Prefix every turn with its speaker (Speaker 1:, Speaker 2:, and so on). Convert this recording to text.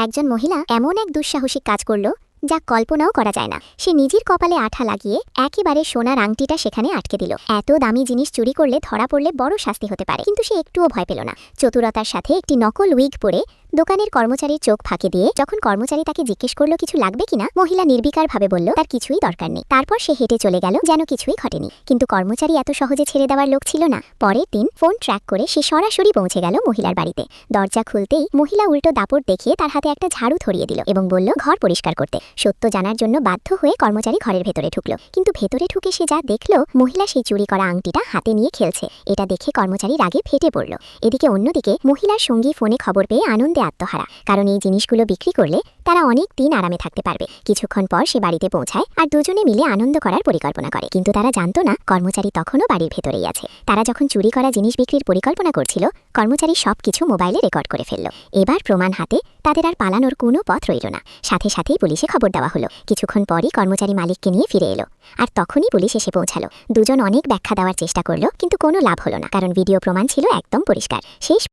Speaker 1: একজন মহিলা এমন এক দুঃসাহসিক কাজ করল যা কল্পনাও করা যায় না। সে নিজের কপালে আঠা লাগিয়ে একেবারে সোনার আংটিটা সেখানে আটকে দিল। এত দামি জিনিস চুরি করলে ধরা পড়লে বড় শাস্তি হতে পারে, কিন্তু সে একটুও ভয় পেল না। চতুরতার সাথে একটি নকল উইগ পরে দোকানের কর্মচারীর চোখ ফাঁকি দিয়ে যখন কর্মচারী তাকে জিজ্ঞেস করলো কিছু লাগবে কিনা, মহিলা নির্বিকারভাবে বলল তার কিছুই দরকার নেই। তারপর সে হেঁটে চলে গেল যেন কিছুই ঘটেনি। কিন্তু কর্মচারী এত সহজে ছেড়ে দেওয়ার লোক ছিল না। পরের দিন ফোন ট্র্যাক করে সে সরাসরি পৌঁছে গেল মহিলার বাড়িতে। দরজা খুলতেই মহিলা উল্টো দাপট দেখিয়ে তার হাতে একটা ঝাড়ু ধরিয়ে দিল এবং বলল ঘর পরিষ্কার করতে। সত্য জানার জন্য বাধ্য হয়ে কর্মচারী ঘরের ভেতরে ঢুকল, কিন্তু ভেতরে ঢুকে সে যা দেখল, মহিলা সেই চুরি করা আংটিটা হাতে নিয়ে খেলছে। এটা দেখে কর্মচারী রাগে ফেটে পড়ল। এদিকে অন্যদিকে মহিলার সঙ্গী ফোনে খবর পেয়ে আনন্দে আত্মহারা, কারণ এই জিনিসগুলো বিক্রি করলে তারা অনেক দিন আরামে থাকতে পারবে। কিছুক্ষণ পর সে বাড়িতে পৌঁছায় আর দুজনে মিলে আনন্দ করার পরিকল্পনা করে, কিন্তু তারা জানতো না কর্মচারী তখনও বাড়ির ভেতরেই আছে। তারা যখন চুরি করা জিনিস বিক্রির পরিকল্পনা করছিল, কর্মচারী সবকিছু মোবাইলে রেকর্ড করে ফেলল। এবার প্রমাণ হাতে তাদের আর পালানোর কোনো পথ রইল না। সাথে সাথেই পুলিশে খবর দেওয়া হলো। কিছুক্ষণ পরই কর্মচারী মালিককে নিয়ে ফিরে এলো, আর তখনই পুলিশ এসে পৌঁছালো। দুজন অনেক ব্যাখ্যা দেওয়ার চেষ্টা করলো, কিন্তু কোনো লাভ হলো না, কারণ ভিডিও প্রমাণ ছিল একদম পরিষ্কার। শেষ